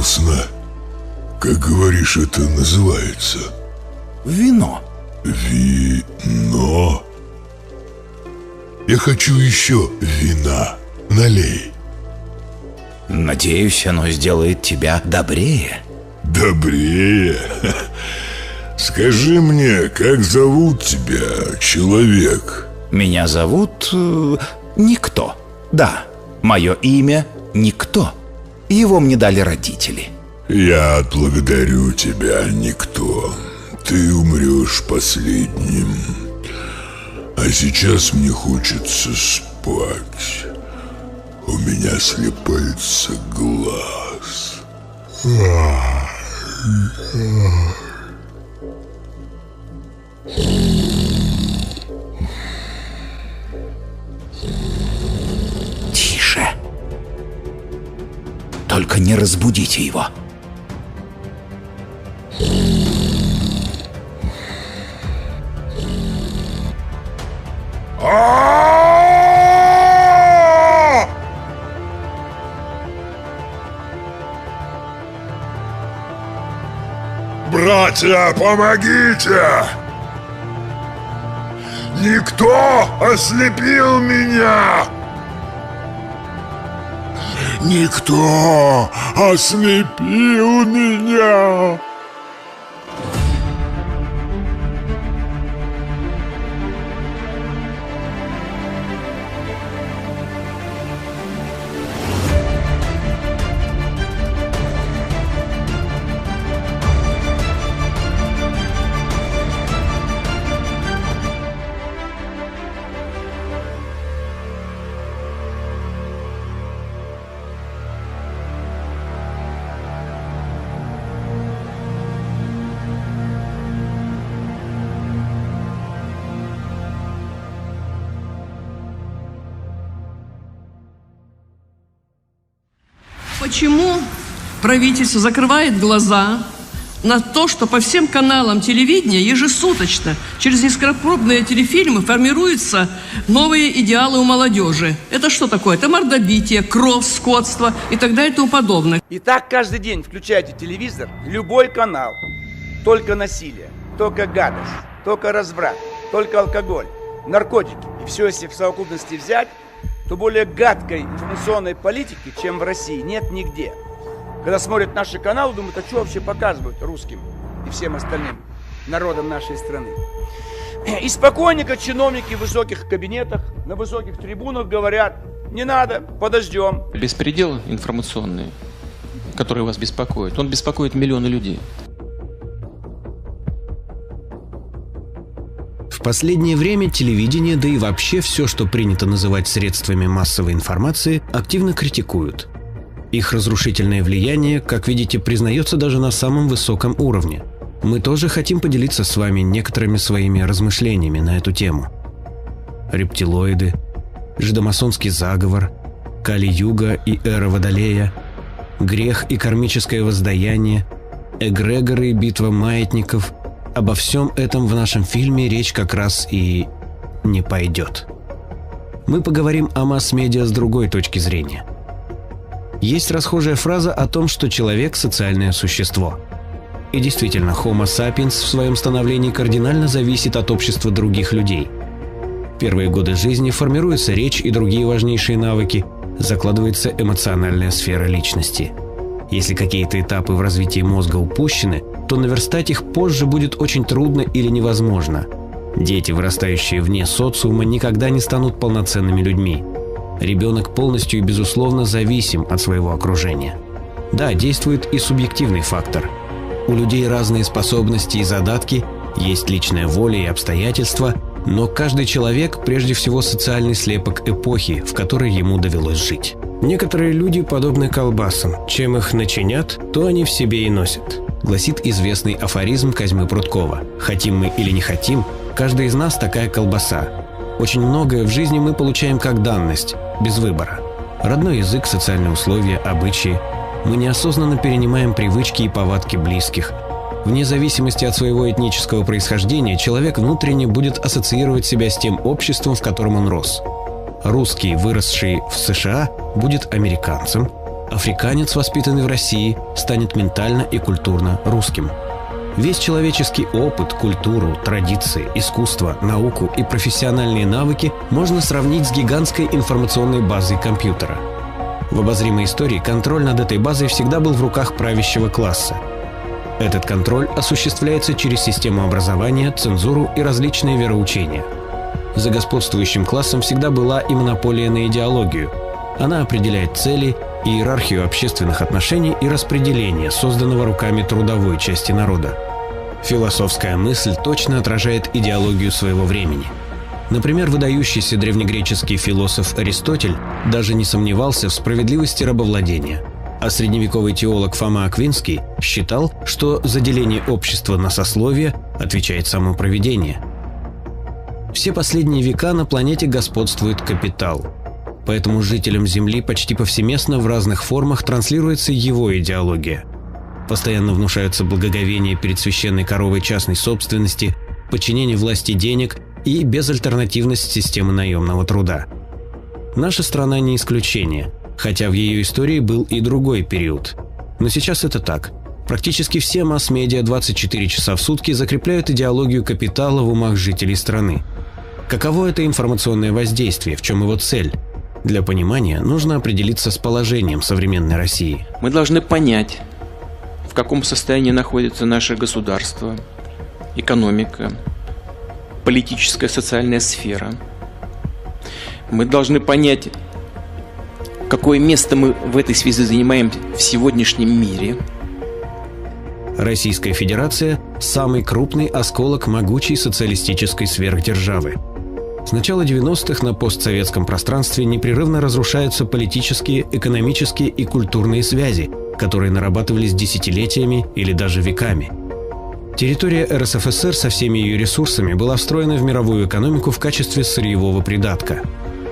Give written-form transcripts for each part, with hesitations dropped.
Вкусно. Как говоришь, это называется? Вино. Вино? Я хочу еще вина. Налей. Надеюсь, оно сделает тебя добрее. Добрее? Скажи мне, как зовут тебя, человек? Меня зовут... Никто. Да, мое имя Никто. Его мне дали родители. Я отблагодарю тебя, Никто. Ты умрешь последним. А сейчас мне хочется спать. У меня слепается глаз. Тише. Только не разбудите его. Братья, помогите! Никто ослепил меня! Никто ослепил меня! Почему правительство закрывает глаза на то, что по всем каналам телевидения ежесуточно через низкопробные телефильмы формируются новые идеалы у молодежи? Это что такое? Это мордобитие, кровь, скотство и так далее и тому подобное. И так каждый день включайте телевизор, любой канал. Только насилие, только гадость, только разврат, только алкоголь, наркотики. И все, если в совокупности взять, то более гадкой информационной политики, чем в России, нет нигде. Когда смотрят наши каналы, думают, а что вообще показывают русским и всем остальным народам нашей страны. И спокойненько чиновники в высоких кабинетах, на высоких трибунах говорят, не надо, подождем. Беспредел информационный, который вас беспокоит, он беспокоит миллионы людей. В последнее время телевидение, да и вообще все, что принято называть средствами массовой информации, активно критикуют. Их разрушительное влияние, как видите, признается даже на самом высоком уровне. Мы тоже хотим поделиться с вами некоторыми своими размышлениями на эту тему. Рептилоиды, жидомасонский заговор, Кали-юга и эра Водолея, грех и кармическое воздаяние, эгрегоры и битва маятников – обо всем этом в нашем фильме речь как раз и не пойдет. Мы поговорим о масс-медиа с другой точки зрения. Есть расхожая фраза о том, что человек – социальное существо. И действительно, Homo sapiens в своем становлении кардинально зависит от общества других людей. В первые годы жизни формируется речь и другие важнейшие навыки, закладывается эмоциональная сфера личности. Если какие-то этапы в развитии мозга упущены, то наверстать их позже будет очень трудно или невозможно. Дети, вырастающие вне социума, никогда не станут полноценными людьми. Ребенок полностью и безусловно зависим от своего окружения. Да, действует и субъективный фактор. У людей разные способности и задатки, есть личная воля и обстоятельства, но каждый человек прежде всего социальный слепок эпохи, в которой ему довелось жить. Некоторые люди подобны колбасам. Чем их начинят, то они в себе и носят, гласит известный афоризм Козьмы Прудкова. Хотим мы или не хотим, каждый из нас такая колбаса. Очень многое в жизни мы получаем как данность, без выбора. Родной язык, социальные условия, обычаи. Мы неосознанно перенимаем привычки и повадки близких. Вне зависимости от своего этнического происхождения, человек внутренне будет ассоциировать себя с тем обществом, в котором он рос. Русский, выросший в США, будет американцем, Африканец, воспитанный в России, станет ментально и культурно русским. Весь человеческий опыт, культуру, традиции, искусство, науку и профессиональные навыки можно сравнить с гигантской информационной базой компьютера. В обозримой истории контроль над этой базой всегда был в руках правящего класса. Этот контроль осуществляется через систему образования, цензуру и различные вероучения. За господствующим классом всегда была и монополия на идеологию. Она определяет цели, иерархию общественных отношений и распределение, созданного руками трудовой части народа. Философская мысль точно отражает идеологию своего времени. Например, выдающийся древнегреческий философ Аристотель даже не сомневался в справедливости рабовладения, а средневековый теолог Фома Аквинский считал, что за деление общества на сословия отвечает само провидение. Все последние века на планете господствует капитал. Поэтому жителям Земли почти повсеместно в разных формах транслируется его идеология. Постоянно внушаются благоговение перед священной коровой частной собственности, подчинение власти денег и безальтернативность системы наемного труда. Наша страна не исключение, хотя в ее истории был и другой период. Но сейчас это так. Практически все масс-медиа 24 часа в сутки закрепляют идеологию капитала в умах жителей страны. Каково это информационное воздействие, в чем его цель? Для понимания нужно определиться с положением современной России. Мы должны понять, в каком состоянии находится наше государство, экономика, политическая, социальная сфера. Мы должны понять, какое место мы в этой связи занимаем в сегодняшнем мире. Российская Федерация – самый крупный осколок могучей социалистической сверхдержавы. С начала 90-х на постсоветском пространстве непрерывно разрушаются политические, экономические и культурные связи, которые нарабатывались десятилетиями или даже веками. Территория РСФСР со всеми ее ресурсами была встроена в мировую экономику в качестве сырьевого придатка.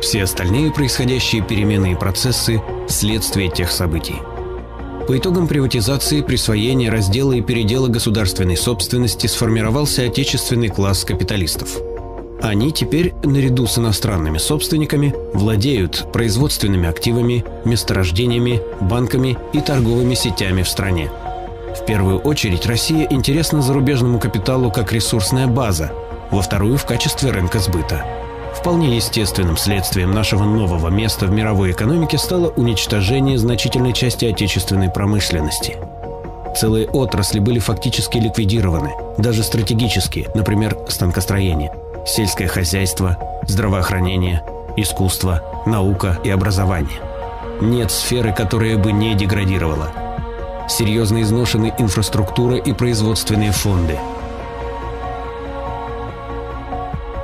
Все остальные происходящие перемены и процессы – следствие тех событий. По итогам приватизации, присвоения, раздела и передела государственной собственности сформировался отечественный класс капиталистов. Они теперь, наряду с иностранными собственниками, владеют производственными активами, месторождениями, банками и торговыми сетями в стране. В первую очередь Россия интересна зарубежному капиталу как ресурсная база, во вторую – в качестве рынка сбыта. Вполне естественным следствием нашего нового места в мировой экономике стало уничтожение значительной части отечественной промышленности. Целые отрасли были фактически ликвидированы, даже стратегические, например, станкостроение, сельское хозяйство, здравоохранение, искусство, наука и образование. Нет сферы, которая бы не деградировала. Серьезно изношены инфраструктура и производственные фонды.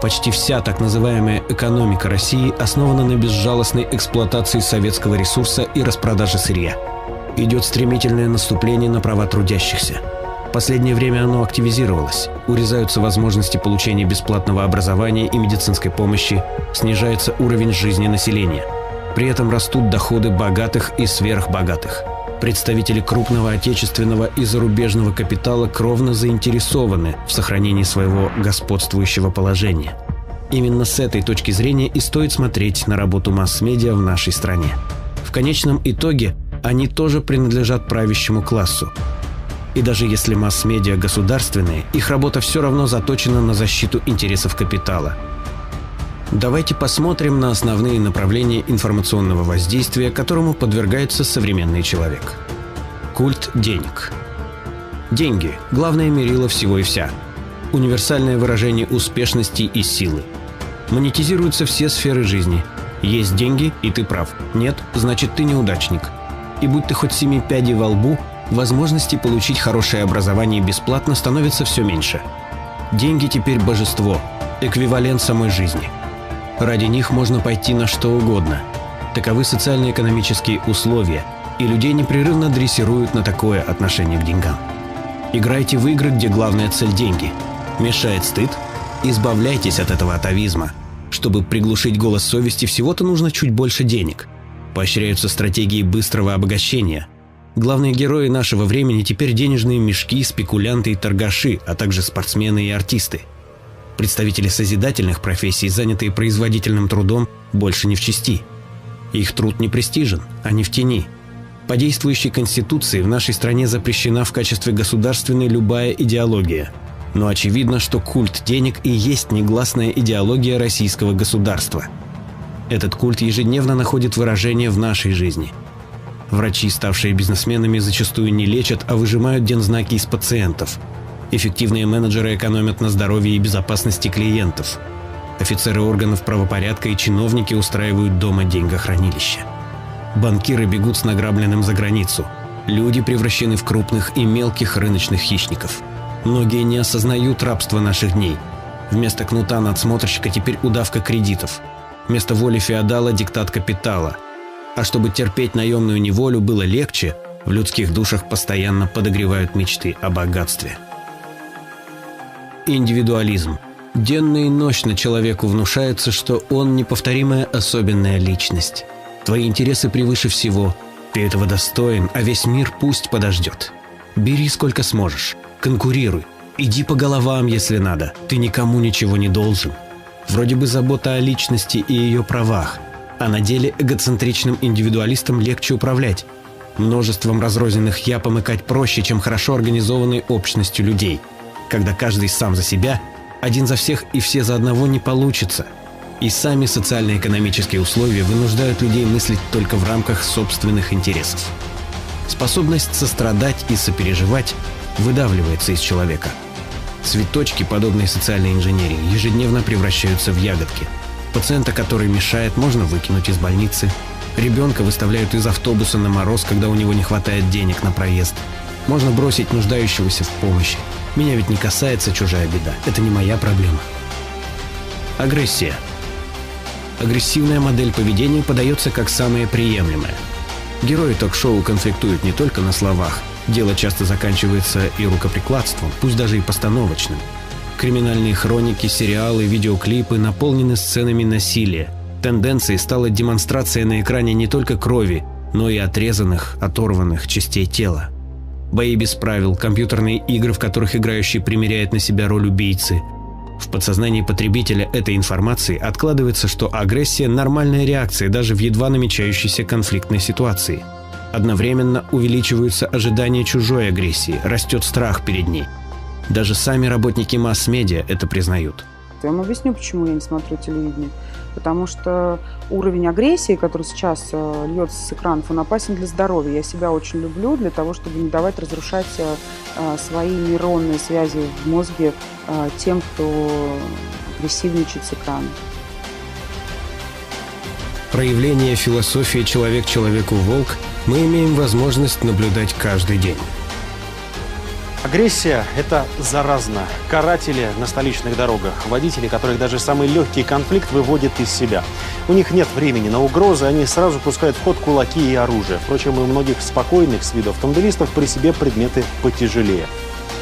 Почти вся так называемая экономика России основана на безжалостной эксплуатации советского ресурса и распродаже сырья. Идет стремительное наступление на права трудящихся. В последнее время оно активизировалось. Урезаются возможности получения бесплатного образования и медицинской помощи, снижается уровень жизни населения. При этом растут доходы богатых и сверхбогатых. Представители крупного отечественного и зарубежного капитала кровно заинтересованы в сохранении своего господствующего положения. Именно с этой точки зрения и стоит смотреть на работу масс-медиа в нашей стране. В конечном итоге они тоже принадлежат правящему классу. И даже если масс-медиа государственные, их работа все равно заточена на защиту интересов капитала. Давайте посмотрим на основные направления информационного воздействия, которому подвергается современный человек. Культ денег. Деньги – главное мерило всего и вся. Универсальное выражение успешности и силы. Монетизируются все сферы жизни. Есть деньги, и ты прав. Нет, значит, ты неудачник. И будь ты хоть 7 пядей во лбу, возможности получить хорошее образование бесплатно становится все меньше. Деньги теперь божество, эквивалент самой жизни. Ради них можно пойти на что угодно. Таковы социально-экономические условия, и людей непрерывно дрессируют на такое отношение к деньгам. Играйте в игры, где главная цель – деньги. Мешает стыд? Избавляйтесь от этого атавизма. Чтобы приглушить голос совести, всего-то нужно чуть больше денег. Поощряются стратегии быстрого обогащения. Главные герои нашего времени теперь денежные мешки, спекулянты и торгаши, а также спортсмены и артисты. Представители созидательных профессий, занятые производительным трудом, больше не в чести. Их труд не престижен, они в тени. По действующей Конституции в нашей стране запрещена в качестве государственной любая идеология. Но очевидно, что культ денег и есть негласная идеология российского государства. Этот культ ежедневно находит выражение в нашей жизни. Врачи, ставшие бизнесменами, зачастую не лечат, а выжимают дензнаки из пациентов. Эффективные менеджеры экономят на здоровье и безопасности клиентов. Офицеры органов правопорядка и чиновники устраивают дома деньгохранилища. Банкиры бегут с награбленным за границу. Люди превращены в крупных и мелких рыночных хищников. Многие не осознают рабство наших дней. Вместо кнута надсмотрщика теперь удавка кредитов. Вместо воли феодала – диктат капитала. А чтобы терпеть наемную неволю было легче, в людских душах постоянно подогревают мечты о богатстве. Индивидуализм. Денно и ночно человеку внушается, что он неповторимая особенная личность. Твои интересы превыше всего. Ты этого достоин, а весь мир пусть подождет. Бери сколько сможешь. Конкурируй. Иди по головам, если надо. Ты никому ничего не должен. Вроде бы забота о личности и ее правах. А на деле эгоцентричным индивидуалистам легче управлять. Множеством разрозненных «я» помыкать проще, чем хорошо организованной общностью людей. Когда каждый сам за себя, один за всех и все за одного не получится. И сами социально-экономические условия вынуждают людей мыслить только в рамках собственных интересов. Способность сострадать и сопереживать выдавливается из человека. Цветочки, подобные социальной инженерии, ежедневно превращаются в ягодки. Пациента, который мешает, можно выкинуть из больницы. Ребенка выставляют из автобуса на мороз, когда у него не хватает денег на проезд. Можно бросить нуждающегося в помощи. Меня ведь не касается чужая беда. Это не моя проблема. Агрессия. Агрессивная модель поведения подается как самая приемлемая. Герои ток-шоу конфликтуют не только на словах. Дело часто заканчивается и рукоприкладством, пусть даже и постановочным. Криминальные хроники, сериалы, видеоклипы наполнены сценами насилия. Тенденцией стала демонстрация на экране не только крови, но и отрезанных, оторванных частей тела. Бои без правил, компьютерные игры, в которых играющий примеряет на себя роль убийцы. В подсознании потребителя этой информации откладывается, что агрессия – нормальная реакция даже в едва намечающейся конфликтной ситуации. Одновременно увеличиваются ожидания чужой агрессии, растет страх перед ней. Даже сами работники масс-медиа это признают. Я вам объясню, почему я не смотрю телевидение. Потому что уровень агрессии, который сейчас льется с экранов, он опасен для здоровья. Я себя очень люблю для того, чтобы не давать разрушать свои нейронные связи в мозге тем, кто агрессивничает с экрана. Проявление философии «человек человеку волк» мы имеем возможность наблюдать каждый день. Агрессия – это заразно. Каратели на столичных дорогах, водители, которых даже самый легкий конфликт выводит из себя. У них нет времени на угрозы, они сразу пускают в ход кулаки и оружие. Впрочем, у многих спокойных с виду автомобилистов при себе предметы потяжелее.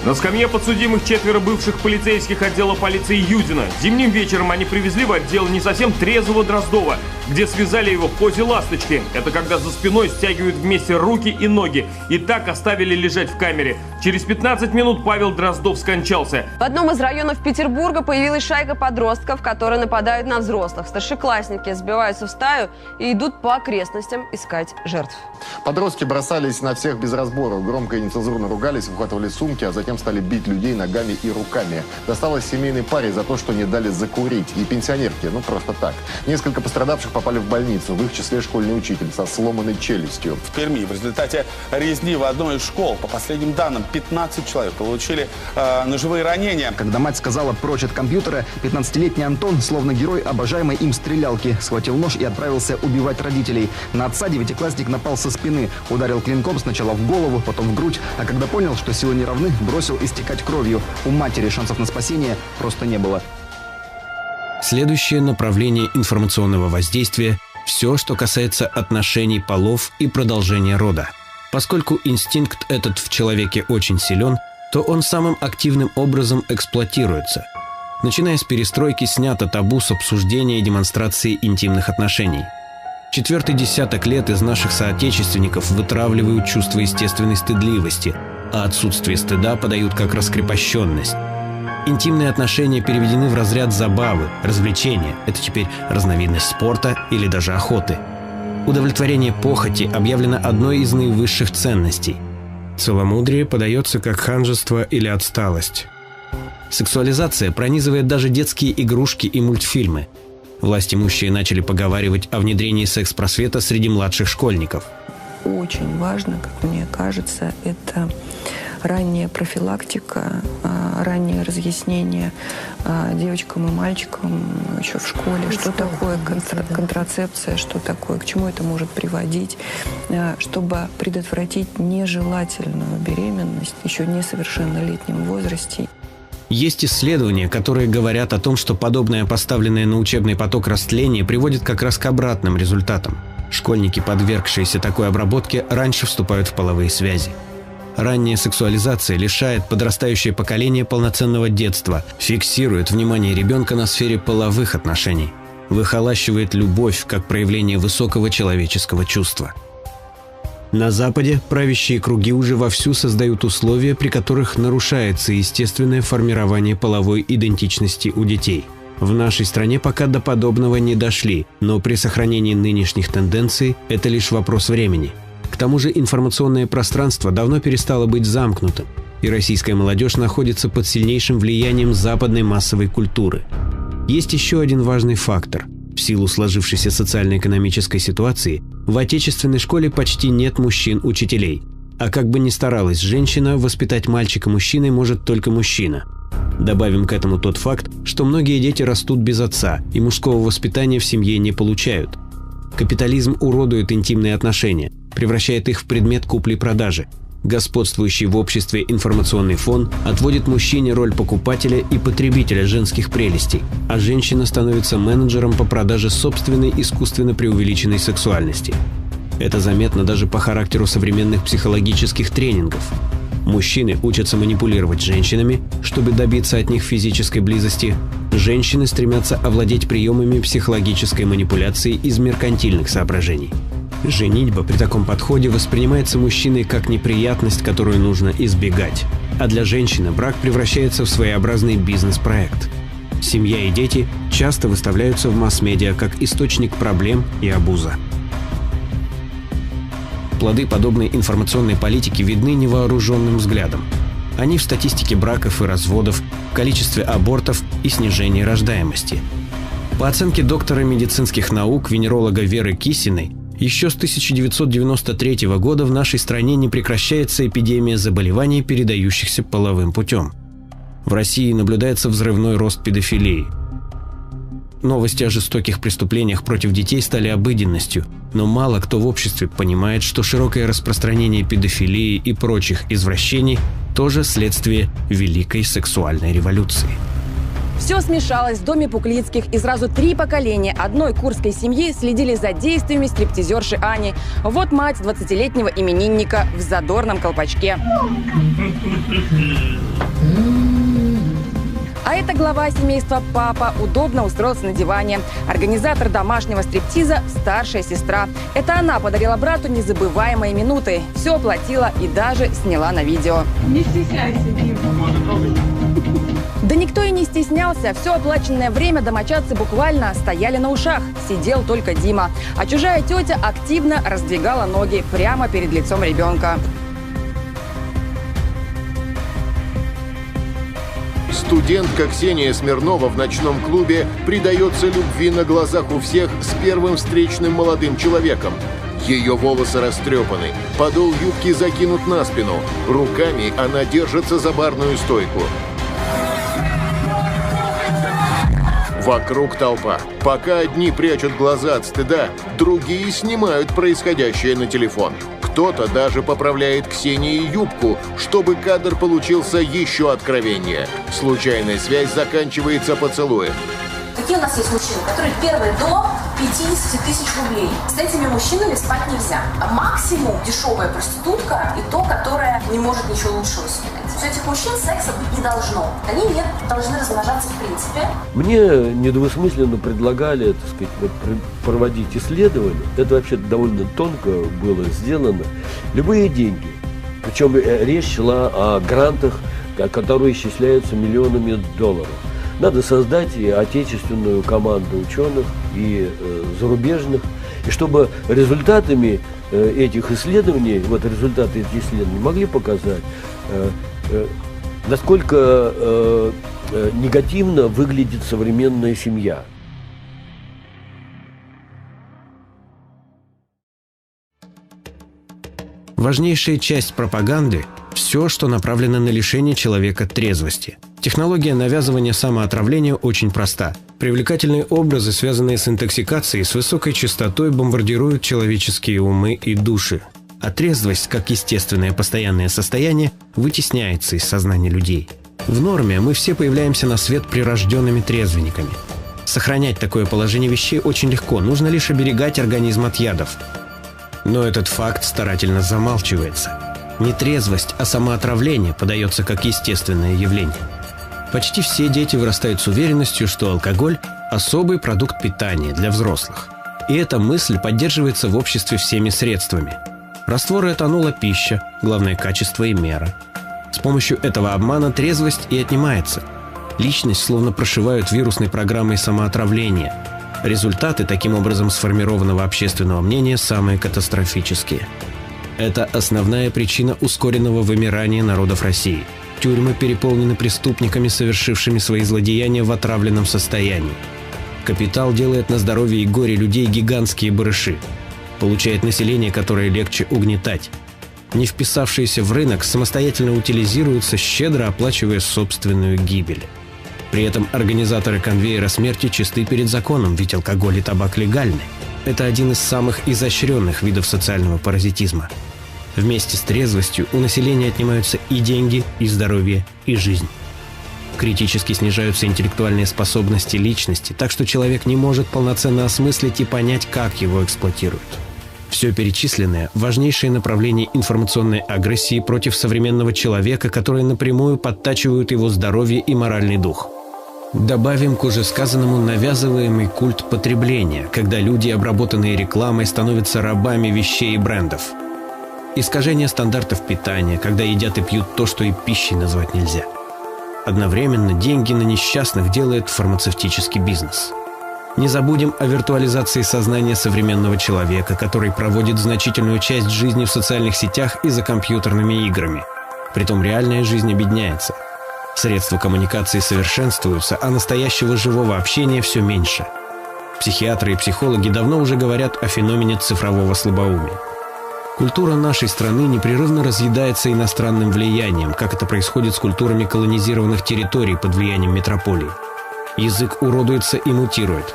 На скамье подсудимых 4 бывших полицейских отдела полиции Юдина. Зимним вечером они привезли в отдел не совсем трезвого Дроздова, где связали его в позе ласточки. Это когда за спиной стягивают вместе руки и ноги. И так оставили лежать в камере. Через 15 минут Павел Дроздов скончался. В одном из районов Петербурга появилась шайка подростков, которые нападают на взрослых. Старшеклассники сбиваются в стаю и идут по окрестностям искать жертв. Подростки бросались на всех без разбора, громко и нецензурно ругались, выхватывали сумки, а затем стали бить людей ногами и руками. Досталось семейной паре за то, что не дали закурить, и пенсионерке, ну просто так. Несколько пострадавших попали в больницу, в их числе школьный учитель со сломанной челюстью. В Перми в результате резни в одной из школ, по последним данным, 15 человек получили ножевые ранения. Когда мать сказала прочь от компьютера, 15-летний Антон, словно герой обожаемой им стрелялки, схватил нож и отправился убивать родителей. На отца девятиклассник напал со спины, ударил клинком сначала в голову, потом в грудь, а когда понял, что силы не равны, бросил истекать кровью. У матери шансов на спасение просто не было. Следующее направление информационного воздействия – все, что касается отношений полов и продолжения рода. Поскольку инстинкт этот в человеке очень силен, то он самым активным образом эксплуатируется. Начиная с перестройки снято табу с обсуждения и демонстрации интимных отношений. 4-й десяток лет из наших соотечественников вытравливают чувство естественной стыдливости, а отсутствие стыда подают как раскрепощенность. Интимные отношения переведены в разряд забавы, развлечения. Это теперь разновидность спорта или даже охоты. Удовлетворение похоти объявлено одной из наивысших ценностей. Целомудрие подается как ханжество или отсталость. Сексуализация пронизывает даже детские игрушки и мультфильмы. Власть имущие начали поговаривать о внедрении секс-просвета среди младших школьников. Очень важно, как мне кажется, это ранняя профилактика, раннее разъяснение девочкам и мальчикам еще в школе, что такое контрацепция, что такое, к чему это может приводить, чтобы предотвратить нежелательную беременность еще в несовершеннолетнем возрасте. Есть исследования, которые говорят о том, что подобное поставленное на учебный поток растление приводит как раз к обратным результатам. Школьники, подвергшиеся такой обработке, раньше вступают в половые связи. Ранняя сексуализация лишает подрастающее поколение полноценного детства, фиксирует внимание ребенка на сфере половых отношений, выхолащивает любовь как проявление высокого человеческого чувства. На Западе правящие круги уже вовсю создают условия, при которых нарушается естественное формирование половой идентичности у детей. В нашей стране пока до подобного не дошли, но при сохранении нынешних тенденций это лишь вопрос времени. К тому же информационное пространство давно перестало быть замкнутым, и российская молодежь находится под сильнейшим влиянием западной массовой культуры. Есть еще один важный фактор. В силу сложившейся социально-экономической ситуации в отечественной школе почти нет мужчин-учителей. А как бы ни старалась женщина, воспитать мальчика мужчиной может только мужчина. Добавим к этому тот факт, что многие дети растут без отца и мужского воспитания в семье не получают. Капитализм уродует интимные отношения, превращает их в предмет купли-продажи. Господствующий в обществе информационный фон отводит мужчине роль покупателя и потребителя женских прелестей, а женщина становится менеджером по продаже собственной искусственно преувеличенной сексуальности. Это заметно даже по характеру современных психологических тренингов. Мужчины учатся манипулировать женщинами, чтобы добиться от них физической близости. Женщины стремятся овладеть приемами психологической манипуляции из меркантильных соображений. Женитьба при таком подходе воспринимается мужчиной как неприятность, которую нужно избегать. А для женщины брак превращается в своеобразный бизнес-проект. Семья и дети часто выставляются в масс-медиа как источник проблем и абуза. Плоды подобной информационной политики видны невооруженным взглядом. Они в статистике браков и разводов, в количестве абортов и снижении рождаемости. По оценке доктора медицинских наук, венеролога Веры Кисиной, еще с 1993 года в нашей стране не прекращается эпидемия заболеваний, передающихся половым путем. В России наблюдается взрывной рост педофилии. Новости о жестоких преступлениях против детей стали обыденностью, но мало кто в обществе понимает, что широкое распространение педофилии и прочих извращений тоже следствие Великой сексуальной революции. Все смешалось в доме Пуклицких, и сразу 3 поколения одной курской семьи следили за действиями стриптизерши Ани. Вот мать 20-летнего именинника в задорном колпачке. А это глава семейства папа удобно устроился на диване. Организатор домашнего стриптиза – старшая сестра. Это она подарила брату незабываемые минуты. Все оплатила и даже сняла на видео. Не стесняйся, Дима. Да никто и не стеснялся. Все оплаченное время домочадцы буквально стояли на ушах. Сидел только Дима. А чужая тетя активно раздвигала ноги прямо перед лицом ребенка. Студентка Ксения Смирнова в ночном клубе предается любви на глазах у всех с первым встречным молодым человеком. Ее волосы растрепаны, подол юбки закинут на спину, руками она держится за барную стойку. Вокруг толпа. Пока одни прячут глаза от стыда, другие снимают происходящее на телефон. Кто-то даже поправляет Ксении юбку, чтобы кадр получился еще откровеннее. Случайная связь заканчивается поцелуем. Какие у нас есть мужчины, которые первые до 50 тысяч рублей. С этими мужчинами спать нельзя. А максимум дешевая проститутка и то, которая не может ничего лучшего себе найти. У этих мужчин секса быть не должно. Они не должны размножаться в принципе. Мне недвусмысленно предлагали, так сказать, вот, проводить исследования. Это вообще довольно тонко было сделано. Любые деньги. Причем речь шла о грантах, которые исчисляются миллионами долларов. Надо создать и отечественную команду ученых, и зарубежных, и чтобы результатами этих исследований, вот результаты этих исследований могли показать, насколько негативно выглядит современная семья. Важнейшая часть пропаганды – все, что направлено на лишение человека трезвости. Технология навязывания самоотравления очень проста. Привлекательные образы, связанные с интоксикацией, с высокой частотой бомбардируют человеческие умы и души. А трезвость, как естественное постоянное состояние, вытесняется из сознания людей. В норме мы все появляемся на свет прирожденными трезвенниками. Сохранять такое положение вещей очень легко, нужно лишь оберегать организм от ядов. Но этот факт старательно замалчивается. Не трезвость, а самоотравление подается как естественное явление. Почти все дети вырастают с уверенностью, что алкоголь – особый продукт питания для взрослых. И эта мысль поддерживается в обществе всеми средствами. Растворы этанола – пища, главное качество и мера. С помощью этого обмана трезвость и отнимается. Личность словно прошивают вирусной программой самоотравления. Результаты таким образом сформированного общественного мнения самые катастрофические. Это основная причина ускоренного вымирания народов России. Тюрьмы переполнены преступниками, совершившими свои злодеяния в отравленном состоянии. Капитал делает на здоровье и горе людей гигантские барыши. Получает население, которое легче угнетать. Не вписавшиеся в рынок самостоятельно утилизируются, щедро оплачивая собственную гибель. При этом организаторы конвейера смерти чисты перед законом, ведь алкоголь и табак легальны. Это один из самых изощренных видов социального паразитизма. Вместе с трезвостью у населения отнимаются и деньги, и здоровье, и жизнь. Критически снижаются интеллектуальные способности личности, так что человек не может полноценно осмыслить и понять, как его эксплуатируют. Все перечисленное – важнейшее направление информационной агрессии против современного человека, которые напрямую подтачивают его здоровье и моральный дух. Добавим к уже сказанному навязываемый культ потребления, когда люди, обработанные рекламой, становятся рабами вещей и брендов. Искажение стандартов питания, когда едят и пьют то, что и пищей назвать нельзя. Одновременно деньги на несчастных делает фармацевтический бизнес. Не забудем о виртуализации сознания современного человека, который проводит значительную часть жизни в социальных сетях и за компьютерными играми. Притом реальная жизнь обедняется. Средства коммуникации совершенствуются, а настоящего живого общения все меньше. Психиатры и психологи давно уже говорят о феномене цифрового слабоумия. Культура нашей страны непрерывно разъедается иностранным влиянием, как это происходит с культурами колонизированных территорий под влиянием метрополий. Язык уродуется и мутирует.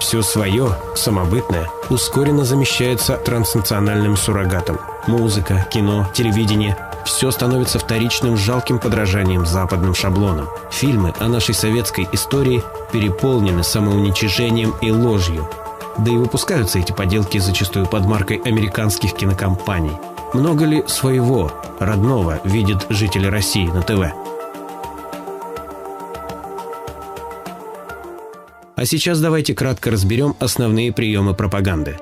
Все свое, самобытное, ускоренно замещается транснациональным суррогатом. Музыка, кино, телевидение – все становится вторичным жалким подражанием западным шаблонам. Фильмы о нашей советской истории переполнены самоуничижением и ложью. Да и выпускаются эти поделки зачастую под маркой американских кинокомпаний. Много ли своего, родного видят жители России на ТВ? А сейчас давайте кратко разберем основные приемы пропаганды.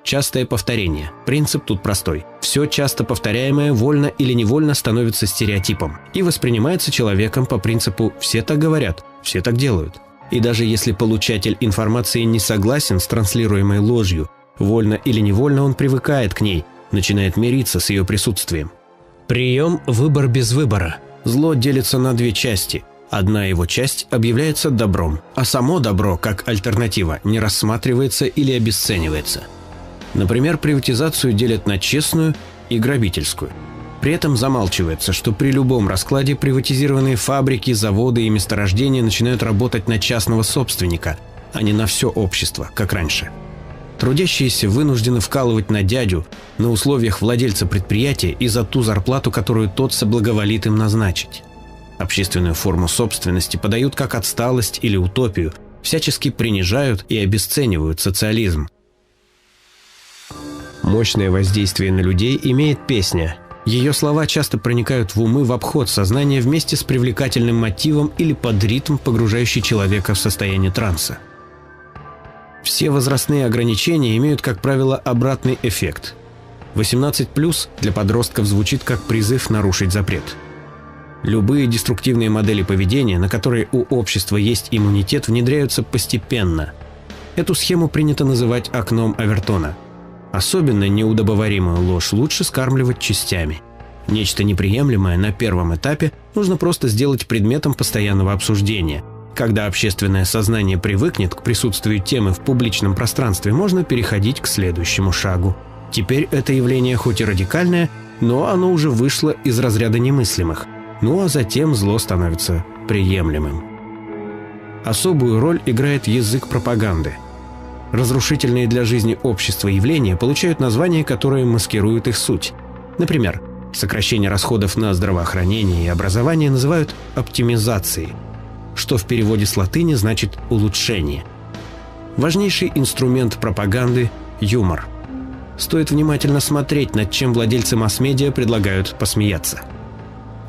Частое повторение. Принцип тут простой. Все часто повторяемое вольно или невольно становится стереотипом и воспринимается человеком по принципу «все так говорят, все так делают». И даже если получатель информации не согласен с транслируемой ложью, вольно или невольно он привыкает к ней, начинает мириться с ее присутствием. Прием «выбор без выбора». Зло делится на две части. Одна его часть объявляется добром, а само добро, как альтернатива, не рассматривается или обесценивается. Например, приватизацию делят на честную и грабительскую. При этом замалчивается, что при любом раскладе приватизированные фабрики, заводы и месторождения начинают работать на частного собственника, а не на все общество, как раньше. Трудящиеся вынуждены вкалывать на дядю на условиях владельца предприятия и за ту зарплату, которую тот соблаговолит им назначить. Общественную форму собственности подают как отсталость или утопию, всячески принижают и обесценивают социализм. Мощное воздействие на людей имеет песня. Ее слова часто проникают в умы в обход сознания вместе с привлекательным мотивом или под ритм, погружающий человека в состояние транса. Все возрастные ограничения имеют, как правило, обратный эффект. 18+ для подростков звучит как призыв нарушить запрет. Любые деструктивные модели поведения, на которые у общества есть иммунитет, внедряются постепенно. Эту схему принято называть окном Овертона. Особенно неудобоваримую ложь лучше скармливать частями. Нечто неприемлемое на первом этапе нужно просто сделать предметом постоянного обсуждения. Когда общественное сознание привыкнет к присутствию темы в публичном пространстве, можно переходить к следующему шагу. Теперь это явление хоть и радикальное, но оно уже вышло из разряда немыслимых. Ну а затем зло становится приемлемым. Особую роль играет язык пропаганды. Разрушительные для жизни общества явления получают названия, которые маскируют их суть. Например, сокращение расходов на здравоохранение и образование называют оптимизацией, что в переводе с латыни значит «улучшение». Важнейший инструмент пропаганды – юмор. Стоит внимательно смотреть, над чем владельцы масс-медиа предлагают посмеяться.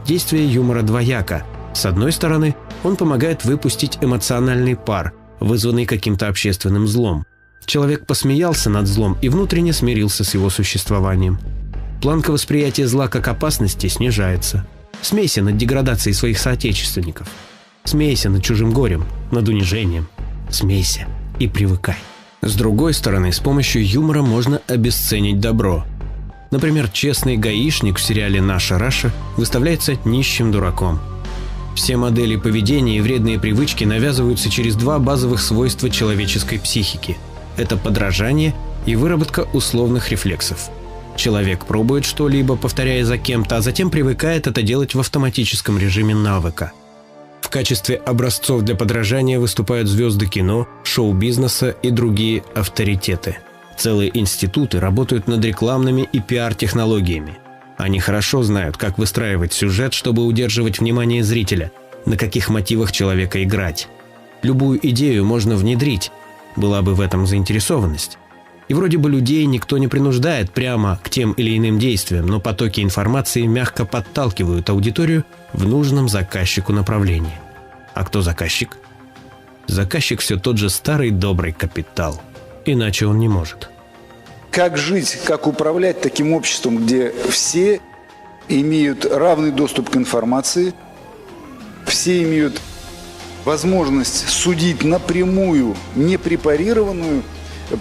Действие юмора двояко. С одной стороны, он помогает выпустить эмоциональный пар, вызванный каким-то общественным злом. Человек посмеялся над злом и внутренне смирился с его существованием. Планка восприятия зла как опасности снижается. Смейся над деградацией своих соотечественников. Смейся над чужим горем, над унижением. Смейся и привыкай. С другой стороны, с помощью юмора можно обесценить добро. Например, честный гаишник в сериале «Наша Раша» выставляется нищим дураком. Все модели поведения и вредные привычки навязываются через два базовых свойства человеческой психики. Это подражание и выработка условных рефлексов. Человек пробует что-либо, повторяя за кем-то, а затем привыкает это делать в автоматическом режиме навыка. В качестве образцов для подражания выступают звезды кино, шоу-бизнеса и другие авторитеты. Целые институты работают над рекламными и пиар-технологиями. Они хорошо знают, как выстраивать сюжет, чтобы удерживать внимание зрителя, на каких мотивах человека играть. Любую идею можно внедрить, была бы в этом заинтересованность. И вроде бы людей никто не принуждает прямо к тем или иным действиям, но потоки информации мягко подталкивают аудиторию в нужном заказчику направлении. А кто заказчик? Заказчик все тот же старый добрый капитал. Иначе он не может. Как жить, как управлять таким обществом, где все имеют равный доступ к информации, все имеют возможность судить напрямую, непрепарированную,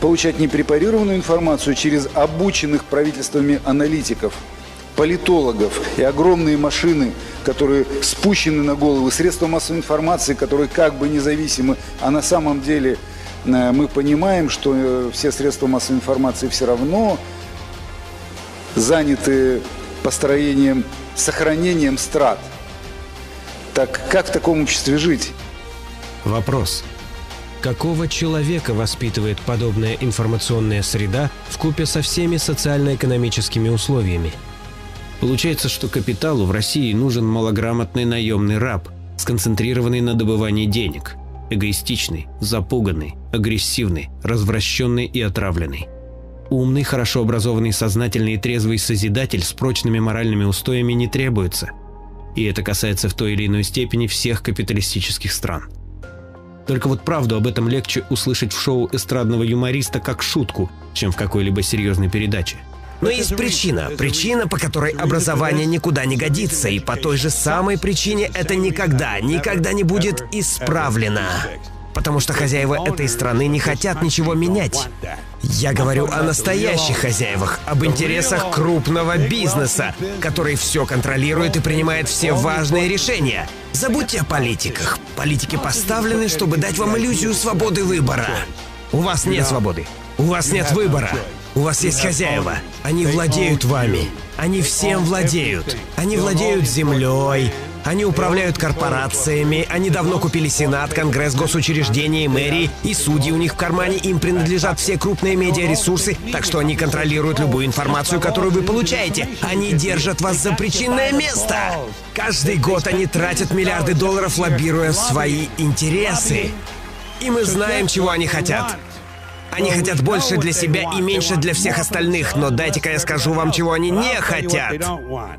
получать непрепарированную информацию через обученных правительствами аналитиков, политологов и огромные машины, которые спущены на головы, средства массовой информации, которые как бы независимы, а на самом деле мы понимаем, что все средства массовой информации все равно заняты построением, сохранением страт. Так как в таком обществе жить? Вопрос. Какого человека воспитывает подобная информационная среда вкупе со всеми социально-экономическими условиями? Получается, что капиталу в России нужен малограмотный наемный раб, сконцентрированный на добывании денег, эгоистичный, запуганный, агрессивный, развращенный и отравленный. Умный, хорошо образованный, сознательный и трезвый созидатель с прочными моральными устоями не требуется. И это касается в той или иной степени всех капиталистических стран. Только вот правду об этом легче услышать в шоу эстрадного юмориста как шутку, чем в какой-либо серьезной передаче. Но есть причина, по которой образование никуда не годится, и по той же самой причине это никогда не будет исправлено. Потому что хозяева этой страны не хотят ничего менять. Я говорю о настоящих хозяевах, об интересах крупного бизнеса, который все контролирует и принимает все важные решения. Забудьте о политиках. Политики поставлены, чтобы дать вам иллюзию свободы выбора. У вас нет свободы. У вас нет выбора. У вас есть хозяева. Они владеют вами. Они всем владеют. Они владеют землей. Они управляют корпорациями, они давно купили Сенат, Конгресс, госучреждения и мэрии, и судьи у них в кармане, им принадлежат все крупные медиаресурсы, так что они контролируют любую информацию, которую вы получаете. Они держат вас за причинное место. Каждый год они тратят миллиарды долларов, лоббируя свои интересы. И мы знаем, чего они хотят. Они хотят больше для себя и меньше для всех остальных, но дайте-ка я скажу вам, чего они не хотят.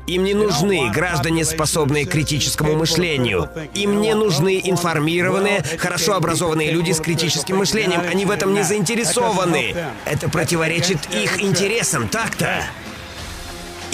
Им не нужны граждане, способные к критическому мышлению. Им не нужны информированные, хорошо образованные люди с критическим мышлением. Они в этом не заинтересованы. Это противоречит их интересам, так-то?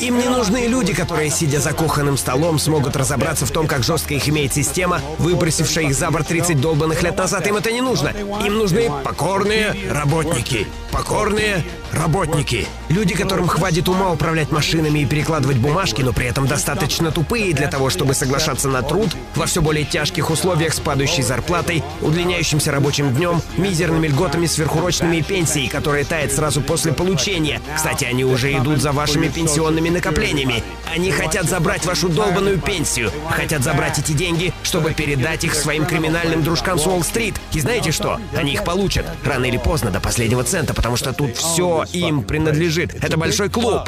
Им не нужны люди, которые, сидя за кухонным столом, смогут разобраться в том, как жестко их имеет система, выбросившая их за борт 30 долбанных лет назад. Им это не нужно. Им нужны покорные работники. Покорные работники. Люди, которым хватит ума управлять машинами и перекладывать бумажки, но при этом достаточно тупые для того, чтобы соглашаться на труд во все более тяжких условиях с падающей зарплатой, удлиняющимся рабочим днем, мизерными льготами, сверхурочными и пенсией, которая тает сразу после получения. Кстати, они уже идут за вашими пенсионными накоплениями. Они хотят забрать вашу долбанную пенсию. Хотят забрать эти деньги, чтобы передать их своим криминальным дружкам с Уолл-стрит. И знаете что? Они их получат. Рано или поздно, до последнего цента, потому что тут все им принадлежит. Это большой клуб.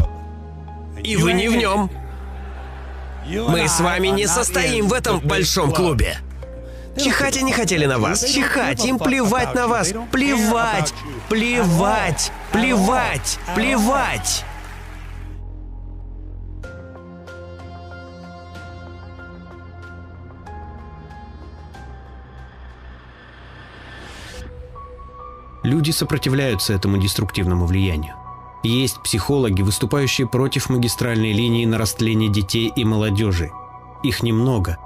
И вы не в нем. Мы с вами не состоим в этом большом клубе. Чихать они хотели на вас. Чихать. Им плевать на вас. Плевать. Плевать. Плевать. Плевать. Люди сопротивляются этому деструктивному влиянию. Есть психологи, выступающие против магистральной линии на растление детей и молодежи. Их немного.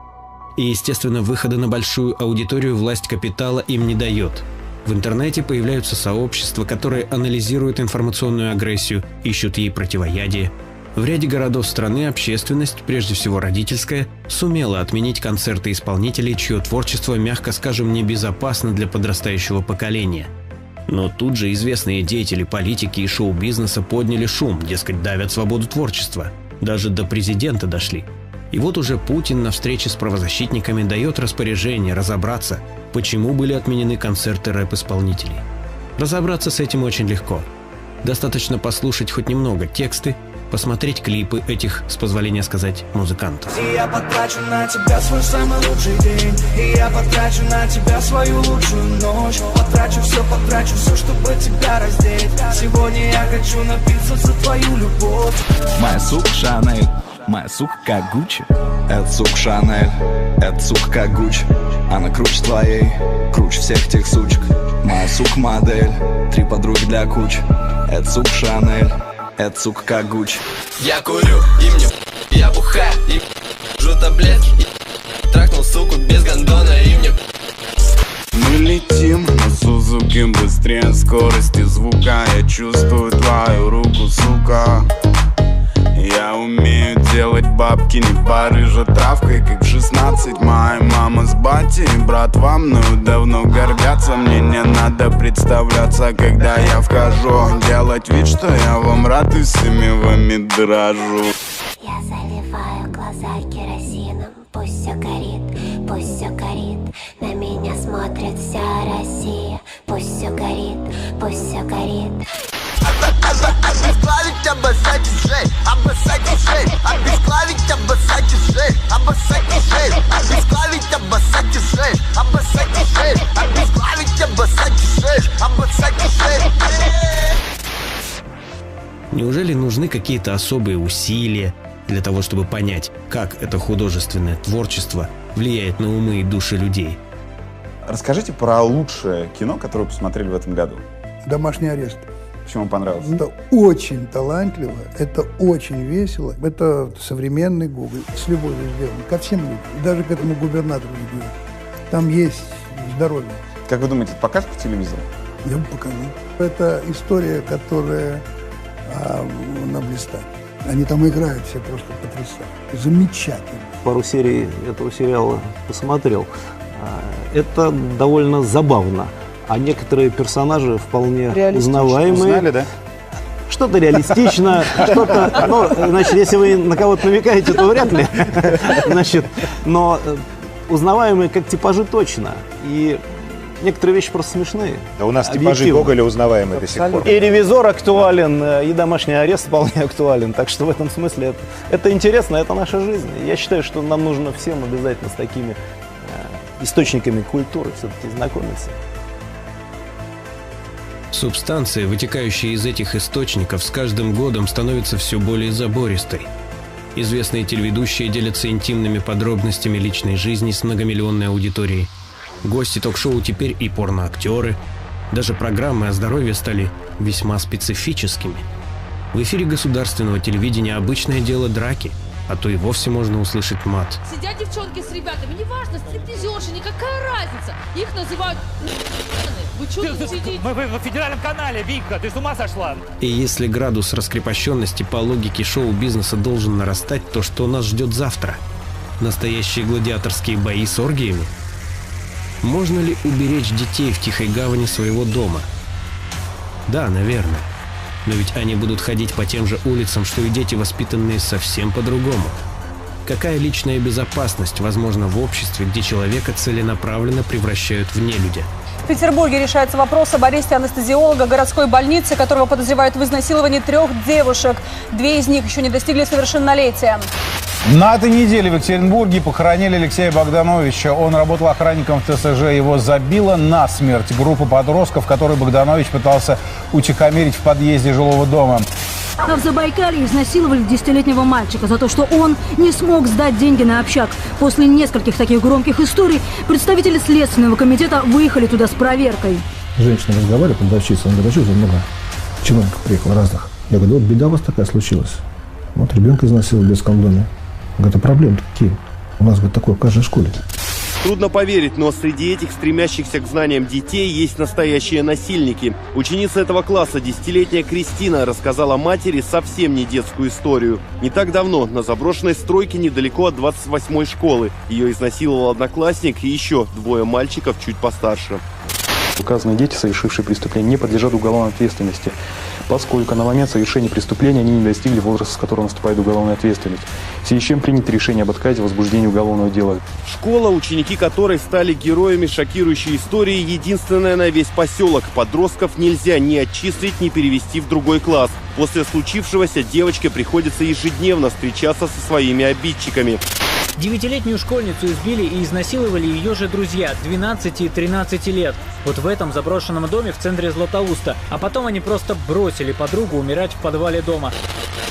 И, естественно, выхода на большую аудиторию власть капитала им не дает. В интернете появляются сообщества, которые анализируют информационную агрессию, ищут ей противоядие. В ряде городов страны общественность, прежде всего родительская, сумела отменить концерты исполнителей, чье творчество, мягко скажем, небезопасно для подрастающего поколения. Но тут же известные деятели политики и шоу-бизнеса подняли шум, дескать, давят свободу творчества. Даже до президента дошли. И вот уже Путин на встрече с правозащитниками дает распоряжение разобраться, почему были отменены концерты рэп-исполнителей. Разобраться с этим очень легко. Достаточно послушать хоть немного тексты, посмотреть клипы этих, с позволения сказать, музыкантов. И я потрачу на тебя свой самый лучший день. И я потрачу на тебя свою лучшую ночь. Потрачу все, чтобы тебя раздеть. Сегодня я хочу напиться за твою любовь. Моя сука Шанель, моя сука как Гуччи. Это сука Шанель, это сука как Гуччи. Она круче твоей, круче всех тех сучек. Моя сука модель, 3 подруги для кучи. Это сука Шанель, это сука как Гуччи. Я курю, и мне я бухаю, и жу таблетки, и трахнул суку без гондона, и мне. Мы летим на Сузуки быстрее скорости звука. Я чувствую твою руку, сука. Я умею делать бабки не барыжа травкой, как в 16. Моя мама с батей и брат во мною давно гордятся. Мне не надо представляться, когда я вхожу, делать вид, что я вам рад и всеми вами дрожу. Я заливаю глаза керосином, пусть все горит, пусть все горит. На меня смотрит вся Россия, пусть все горит, пусть все горит. Обезглавить, обоссать и сжечь, обоссать и сжечь, обезглавить, обоссать и сжечь, обоссать и сжечь, обезглавить, обоссать и сжечь, обоссать и сжечь, обезглавить, обоссать и сжечь, обоссать и сжечь. Неужели нужны какие-то особые усилия для того, чтобы понять, как это художественное творчество влияет на умы и души людей? Расскажите про лучшее кино, которое вы посмотрели в этом году. «Домашний арест». Почему вам понравилось? Это очень талантливо, это очень весело. Это современный Гоголь, с любовью сделан ко всем людям, даже к этому губернатору региона. Там есть здоровье. Как вы думаете, это покажут по телевизору? Я бы показал. Это история, которая она блистает. Они там играют все просто потрясающе. Замечательно. Пару серий этого сериала посмотрел. Это довольно забавно. А некоторые персонажи вполне узнаваемые. Узнали, да? Что-то реалистично, что-то... Ну, значит, если вы на кого-то намекаете, то вряд ли. Значит, но узнаваемые как типажи точно. И некоторые вещи просто смешные. Да у нас типажи Гоголя узнаваемые до сих пор. И «Ревизор» актуален, и «Домашний арест» вполне актуален. Так что в этом смысле это интересно, это наша жизнь. Я считаю, что нам нужно всем обязательно с такими источниками культуры все-таки знакомиться. Субстанция, вытекающая из этих источников, с каждым годом становится все более забористой. Известные телеведущие делятся интимными подробностями личной жизни с многомиллионной аудиторией. Гости ток-шоу теперь и порноактеры. Даже программы о здоровье стали весьма специфическими. В эфире государственного телевидения обычное дело драки, а то и вовсе можно услышать мат. Сидят девчонки с ребятами, неважно, стриптизерши, никакая разница. Их называют Вы что тут сидите? Мы на федеральном канале, Вика, ты с ума сошла? И если градус раскрепощенности по логике шоу-бизнеса должен нарастать, то что нас ждет завтра? Настоящие гладиаторские бои с оргиями? Можно ли уберечь детей в тихой гавани своего дома? Да, наверное. Но ведь они будут ходить по тем же улицам, что и дети, воспитанные совсем по-другому. Какая личная безопасность возможна в обществе, где человека целенаправленно превращают в нелюдя? В Петербурге решается вопрос об аресте анестезиолога городской больницы, которого подозревают в изнасиловании 3 девушек. 2 из них еще не достигли совершеннолетия. На этой неделе в Екатеринбурге похоронили Алексея Богдановича. Он работал охранником в ТСЖ. Его забила насмерть группа подростков, которую Богданович пытался утихомирить в подъезде жилого дома. А в Забайкалье изнасиловали 10-летнего мальчика за то, что он не смог сдать деньги на общак. После нескольких таких громких историй представители Следственного комитета выехали туда с проверкой. Женщина разговаривает, продавщица, он говорит, а что за много чиновников приехало разных? Я говорю, вот беда у вас такая случилась. Вот ребенка изнасиловали в детском доме. Говорит, а проблемы какие? У нас, говорит, такое в каждой школе. Трудно поверить, но среди этих стремящихся к знаниям детей есть настоящие насильники. Ученица этого класса, 10-летняя Кристина, рассказала матери совсем не детскую историю. Не так давно на заброшенной стройке недалеко от 28-й школы ее изнасиловал одноклассник и еще 2 мальчиков чуть постарше. Указанные дети, совершившие преступление, не подлежат уголовной ответственности, поскольку на момент совершения преступления они не достигли возраста, с которого наступает уголовная ответственность. В связи с чем принято решение об отказе в возбуждении уголовного дела. Школа, ученики которой стали героями шокирующей истории, единственная на весь поселок. Подростков нельзя ни отчислить, ни перевести в другой класс. После случившегося девочке приходится ежедневно встречаться со своими обидчиками. 9-летнюю школьницу избили и изнасиловали ее же друзья, 12 и 13 лет. Вот в этом заброшенном доме в центре Златоуста. А потом они просто бросили подругу умирать в подвале дома.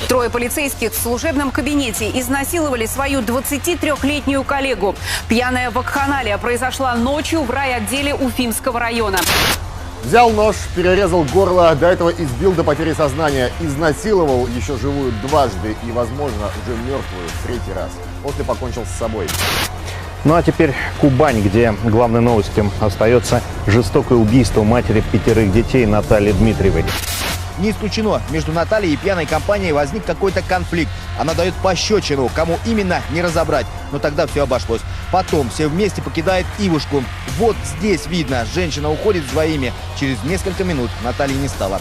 3 полицейских в служебном кабинете изнасиловали свою 23-летнюю коллегу. Пьяная вакханалия произошла ночью в райотделе Уфимского района. Взял нож, перерезал горло, до этого избил до потери сознания, изнасиловал еще живую дважды и, возможно, уже мертвую в 3-й раз. После покончил с собой. Ну а теперь Кубань, где главной новостью остается жестокое убийство матери 5 детей Натальи Дмитриевой. Не исключено, между Натальей и пьяной компанией возник какой-то конфликт. Она дает пощечину, кому именно не разобрать. Но тогда все обошлось. Потом все вместе покидают Ивушку. Вот здесь видно, женщина уходит с двоими. Через несколько минут Натальи не стало.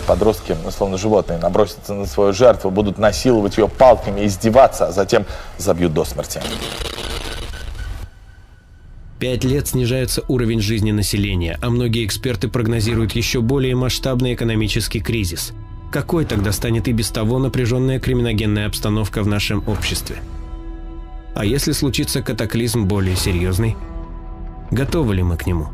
Подростки, словно животные, набросятся на свою жертву, будут насиловать ее палками, издеваться, а затем забьют до смерти. 5 лет снижается уровень жизни населения, а многие эксперты прогнозируют еще более масштабный экономический кризис. Какой тогда станет и без того напряженная криминогенная обстановка в нашем обществе? А если случится катаклизм более серьезный? Готовы ли мы к нему?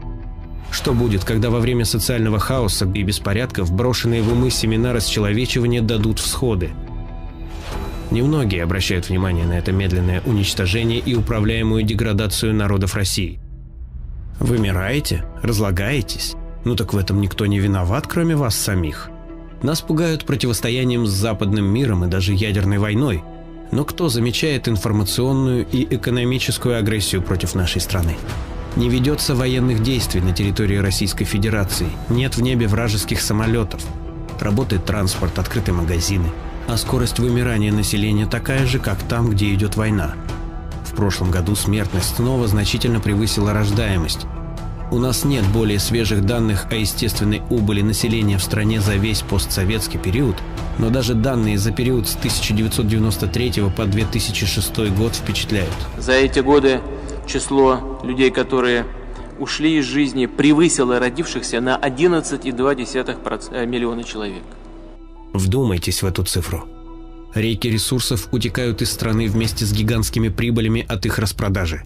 Что будет, когда во время социального хаоса и беспорядков брошенные в умы семена расчеловечивания дадут всходы? Немногие обращают внимание на это медленное уничтожение и управляемую деградацию народов России. Вымираете? Разлагаетесь? Ну так в этом никто не виноват, кроме вас самих. Нас пугают противостоянием с западным миром и даже ядерной войной. Но кто замечает информационную и экономическую агрессию против нашей страны? Не ведется военных действий на территории Российской Федерации, нет в небе вражеских самолетов. Работает транспорт, открыты магазины. А скорость вымирания населения такая же, как там, где идет война. В прошлом году смертность снова значительно превысила рождаемость. У нас нет более свежих данных о естественной убыли населения в стране за весь постсоветский период, но даже данные за период с 1993 по 2006 год впечатляют. За эти годы число людей, которые ушли из жизни, превысило родившихся на 11,2 миллиона человек. Вдумайтесь в эту цифру. Реки ресурсов утекают из страны вместе с гигантскими прибылями от их распродажи.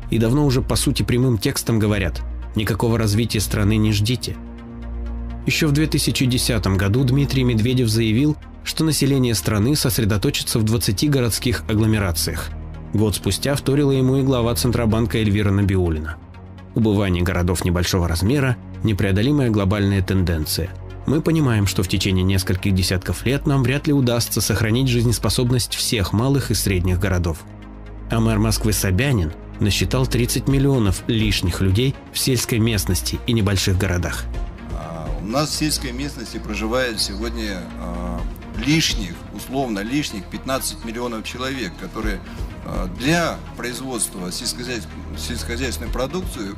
И давно уже по сути прямым текстом говорят: никакого развития страны не ждите. Еще в 2010 году Дмитрий Медведев заявил, что население страны сосредоточится в 20 городских агломерациях. Год спустя вторила ему и глава Центробанка Эльвира Набиуллина. Убывание городов небольшого размера – непреодолимая глобальная тенденция. Мы понимаем, что в течение нескольких десятков лет нам вряд ли удастся сохранить жизнеспособность всех малых и средних городов. А мэр Москвы Собянин насчитал 30 миллионов лишних людей в сельской местности и небольших городах. У нас в сельской местности проживает сегодня условно лишних 15 миллионов человек, которые для производства сельскохозяйственной продукции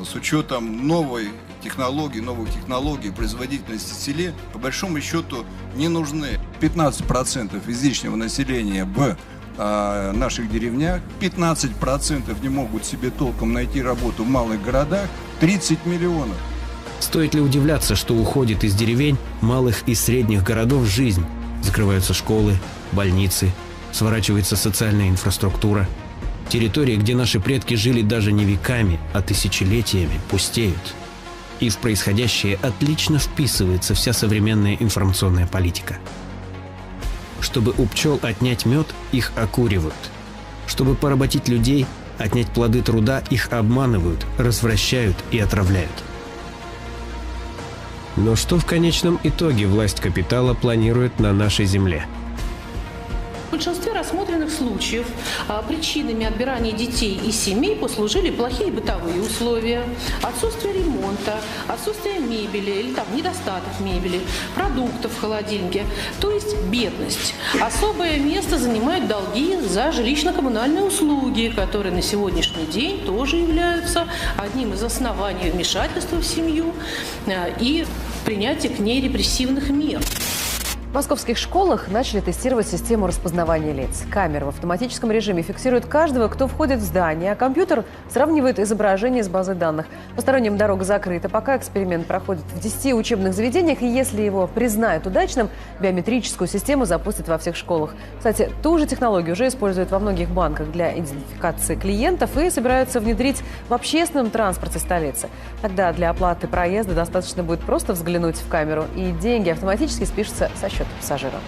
с учетом новых технологий производительности в селе, по большому счету, не нужны. 15% излишнего населения в наших деревнях, 15% не могут себе толком найти работу в малых городах, 30 миллионов. Стоит ли удивляться, что уходит из деревень, малых и средних городов жизнь? Закрываются школы, больницы, сворачивается социальная инфраструктура. Территории, где наши предки жили даже не веками, а тысячелетиями, пустеют. И в происходящее отлично вписывается вся современная информационная политика. Чтобы у пчел отнять мед, их окуривают. Чтобы поработить людей, отнять плоды труда, их обманывают, развращают и отравляют. Но что в конечном итоге власть капитала планирует на нашей земле? В большинстве рассмотренных случаев причинами отбирания детей из семей послужили плохие бытовые условия, отсутствие ремонта, отсутствие мебели или недостаток мебели, продуктов в холодильнике, то есть бедность. Особое место занимают долги за жилищно-коммунальные услуги, которые на сегодняшний день тоже являются одним из оснований вмешательства в семью и принятия к ней репрессивных мер. В московских школах начали тестировать систему распознавания лиц. Камеры в автоматическом режиме фиксируют каждого, кто входит в здание, а компьютер сравнивает изображение с базой данных. Посторонним дорога закрыта. Пока эксперимент проходит в 10 учебных заведениях, и если его признают удачным, биометрическую систему запустят во всех школах. Кстати, ту же технологию уже используют во многих банках для идентификации клиентов и собираются внедрить в общественном транспорте столицы. Тогда для оплаты проезда достаточно будет просто взглянуть в камеру, и деньги автоматически спишутся со счета пассажира.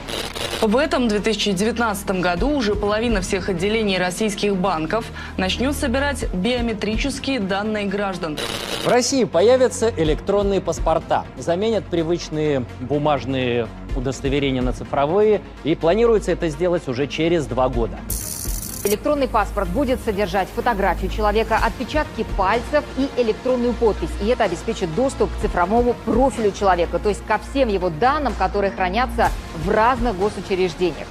В этом 2019 году уже половина всех отделений российских банков начнет собирать биометрические данные граждан. В России появятся электронные паспорта. Заменят привычные бумажные удостоверения на цифровые. И планируется это сделать уже через 2 года. Электронный паспорт будет содержать фотографию человека, отпечатки пальцев и электронную подпись. И это обеспечит доступ к цифровому профилю человека, то есть ко всем его данным, которые хранятся в разных госучреждениях.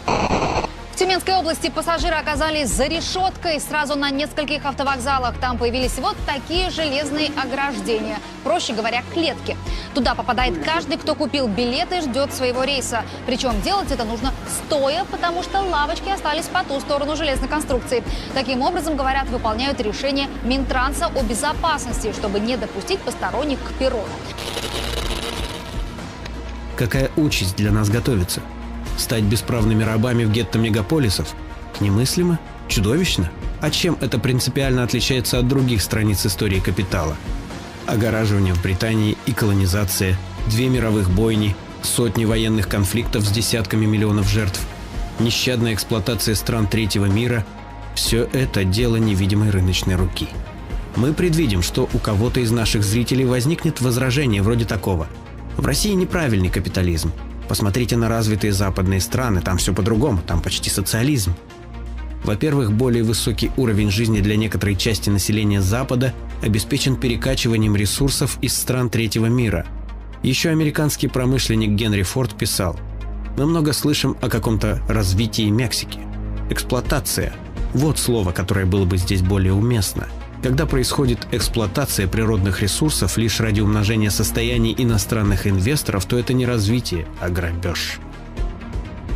В Тюменской области пассажиры оказались за решеткой сразу на нескольких автовокзалах. Там появились вот такие железные ограждения, проще говоря, клетки. Туда попадает каждый, кто купил билет и ждет своего рейса. Причем делать это нужно стоя, потому что лавочки остались по ту сторону железной конструкции. Таким образом, говорят, выполняют решение Минтранса о безопасности, чтобы не допустить посторонних к перрону. Какая участь для нас готовится? Стать бесправными рабами в гетто мегаполисов? Немыслимо? Чудовищно? А чем это принципиально отличается от других страниц истории капитала? Огораживание в Британии и колонизация, 2 мировых бойни, сотни военных конфликтов с десятками миллионов жертв, нещадная эксплуатация стран третьего мира – все это дело невидимой рыночной руки. Мы предвидим, что у кого-то из наших зрителей возникнет возражение вроде такого: в России неправильный капитализм. Посмотрите на развитые западные страны, там все по-другому, там почти социализм. Во-первых, более высокий уровень жизни для некоторой части населения Запада обеспечен перекачиванием ресурсов из стран третьего мира. Еще американский промышленник Генри Форд писал: «Мы много слышим о каком-то развитии Мексики. Эксплуатация – вот слово, которое было бы здесь более уместно. Когда происходит эксплуатация природных ресурсов лишь ради умножения состояний иностранных инвесторов, то это не развитие, а грабеж».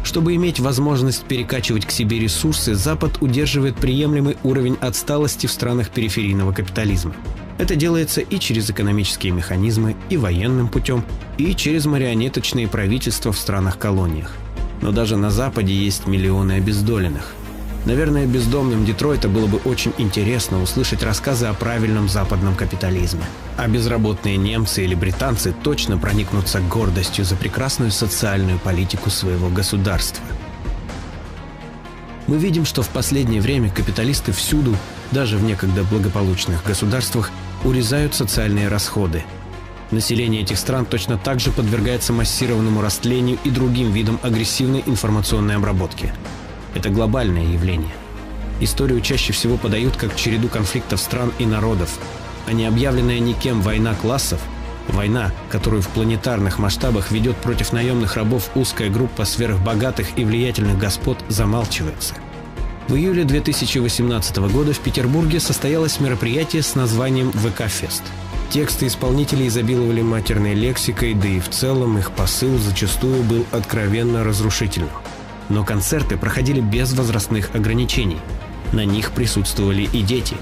Чтобы иметь возможность перекачивать к себе ресурсы, Запад удерживает приемлемый уровень отсталости в странах периферийного капитализма. Это делается и через экономические механизмы, и военным путем, и через марионеточные правительства в странах-колониях. Но даже на Западе есть миллионы обездоленных. Наверное, бездомным Детройта было бы очень интересно услышать рассказы о правильном западном капитализме. А безработные немцы или британцы точно проникнутся гордостью за прекрасную социальную политику своего государства. Мы видим, что в последнее время капиталисты всюду, даже в некогда благополучных государствах, урезают социальные расходы. Население этих стран точно так же подвергается массированному растлению и другим видам агрессивной информационной обработки. Это глобальное явление. Историю чаще всего подают как череду конфликтов стран и народов, а не объявленная никем война классов, война, которую в планетарных масштабах ведет против наемных рабов узкая группа сверхбогатых и влиятельных господ, замалчивается. В июле 2018 года в Петербурге состоялось мероприятие с названием «ВК-фест». Тексты исполнителей изобиловали матерной лексикой, да и в целом их посыл зачастую был откровенно разрушительным. Но концерты проходили без возрастных ограничений. На них присутствовали и дети.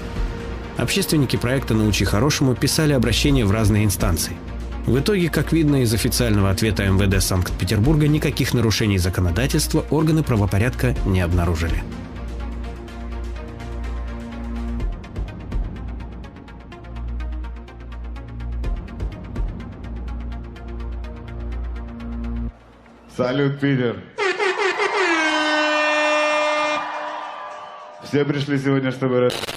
Общественники проекта «Научи хорошему» писали обращения в разные инстанции. В итоге, как видно из официального ответа МВД Санкт-Петербурга, никаких нарушений законодательства органы правопорядка не обнаружили. Салют, Питер! Все пришли сегодня, чтобы расстаться.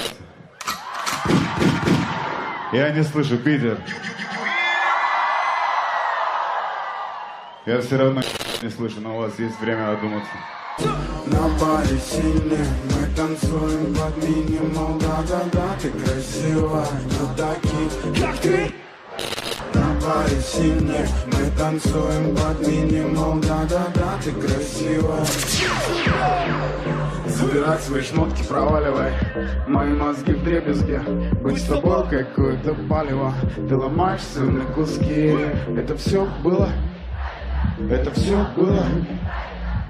Я не слышу, Питер. Я все равно не слышу, но у вас есть время одуматься. На баре сильнее, мы танцуем под минимал. Да-да-да, ты красивая, но таких, как ты. На баре сильнее, мы танцуем под минимал. Да-да-да, ты красивая. Забирать свои шмотки, проваливай. Мои мозги в дребезге. Быть с тобой какое-то палево. Ты ломаешься на куски. Это все было. Это все было.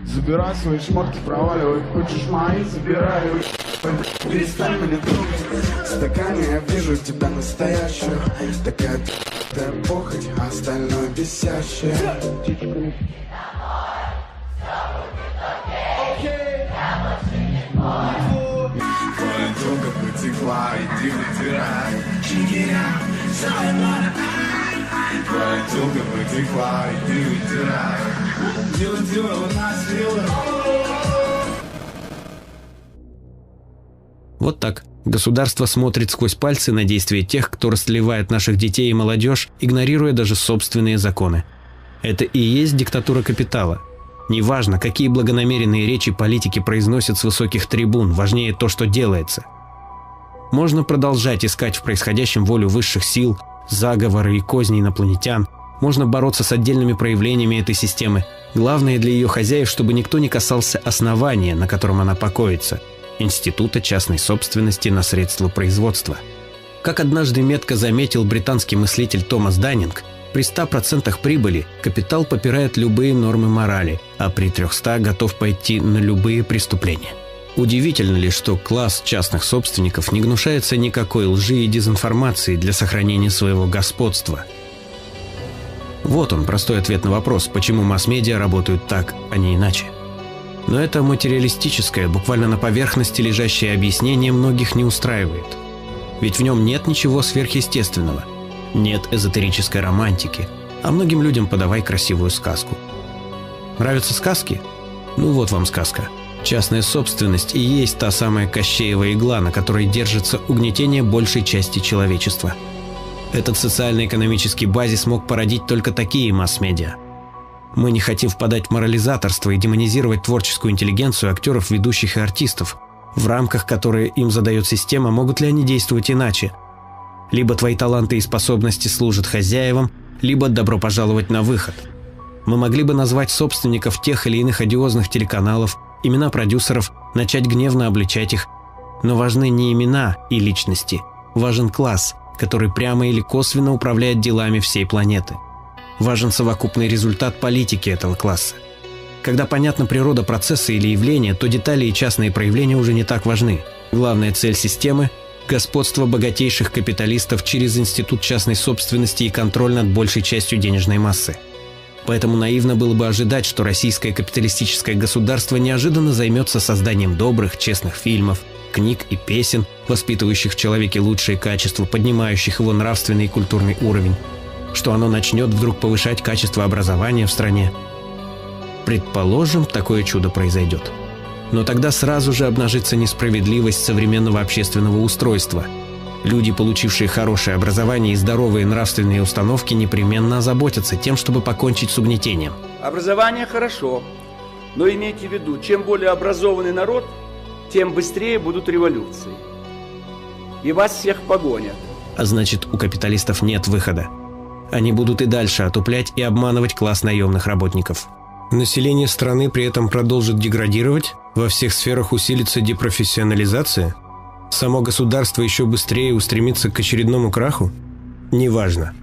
Забирай свои шмотки, проваливай. Хочешь мои, забирай. Перестань меня трогать. В стакане я вижу тебя настоящую. Такая похоть, а остальное бесящее. Твоя друга потекла, иди вытирай. Твоя друга потекла, иди вытирай. Дила, у нас сила. Вот так. Государство смотрит сквозь пальцы на действия тех, кто растлевает наших детей и молодежь, игнорируя даже собственные законы. Это и есть диктатура капитала. Неважно, какие благонамеренные речи политики произносят с высоких трибун, важнее то, что делается. Можно продолжать искать в происходящем волю высших сил, заговоры и козни инопланетян. Можно бороться с отдельными проявлениями этой системы. Главное для ее хозяев, чтобы никто не касался основания, на котором она покоится – Института частной собственности на средства производства. Как однажды метко заметил британский мыслитель Томас Даннинг, при 100% прибыли капитал попирает любые нормы морали, а при 300 готов пойти на любые преступления. Удивительно ли, что класс частных собственников не гнушается никакой лжи и дезинформации для сохранения своего господства? Вот он, простой ответ на вопрос, почему масс-медиа работают так, а не иначе. Но это материалистическое, буквально на поверхности лежащее объяснение многих не устраивает. Ведь в нем нет ничего сверхъестественного. Нет эзотерической романтики. А многим людям подавай красивую сказку. Нравятся сказки? Ну вот вам сказка. Частная собственность и есть та самая Кощеева игла, на которой держится угнетение большей части человечества. Этот социально-экономический базис мог породить только такие масс-медиа. Мы не хотим впадать в морализаторство и демонизировать творческую интеллигенцию актеров, ведущих и артистов, в рамках, которые им задает система, могут ли они действовать иначе. Либо твои таланты и способности служат хозяевам, либо добро пожаловать на выход. Мы могли бы назвать собственников тех или иных одиозных телеканалов, имена продюсеров, начать гневно обличать их. Но важны не имена и личности, важен класс, который прямо или косвенно управляет делами всей планеты. Важен совокупный результат политики этого класса. Когда понятна природа процесса или явления, то детали и частные проявления уже не так важны. Главная цель системы – господство богатейших капиталистов через институт частной собственности и контроль над большей частью денежной массы. Поэтому наивно было бы ожидать, что российское капиталистическое государство неожиданно займется созданием добрых, честных фильмов, книг и песен, воспитывающих в человеке лучшие качества, поднимающих его нравственный и культурный уровень, что оно начнет вдруг повышать качество образования в стране. Предположим, такое чудо произойдет. Но тогда сразу же обнажится несправедливость современного общественного устройства. Люди, получившие хорошее образование и здоровые нравственные установки, непременно озаботятся тем, чтобы покончить с угнетением. Образование хорошо, но имейте в виду, чем более образованный народ, тем быстрее будут революции. И вас всех погонят. А значит, у капиталистов нет выхода. Они будут и дальше отуплять и обманывать класс наемных работников. Население страны при этом продолжит деградировать, во всех сферах усилится депрофессионализация, само государство еще быстрее устремится к очередному краху? Неважно.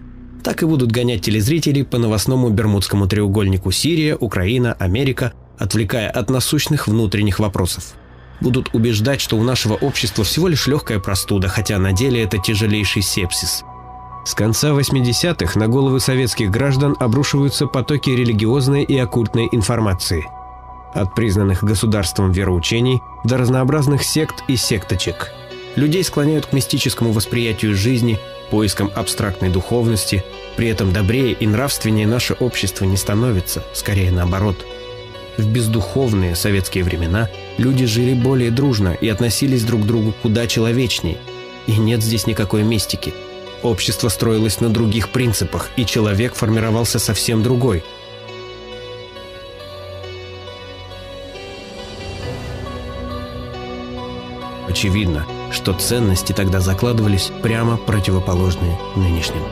Так и будут гонять телезрителей по новостному Бермудскому треугольнику Сирия, Украина, Америка, отвлекая от насущных внутренних вопросов. Будут убеждать, что у нашего общества всего лишь легкая простуда, хотя на деле это тяжелейший сепсис. С конца 80-х на головы советских граждан обрушиваются потоки религиозной и оккультной информации. От признанных государством вероучений до разнообразных сект и секточек. Людей склоняют к мистическому восприятию жизни, поискам абстрактной духовности. При этом добрее и нравственнее наше общество не становится, скорее наоборот. В бездуховные советские времена люди жили более дружно и относились друг к другу куда человечней. И нет здесь никакой мистики. Общество строилось на других принципах, и человек формировался совсем другой. Очевидно, что ценности тогда закладывались прямо противоположные нынешним.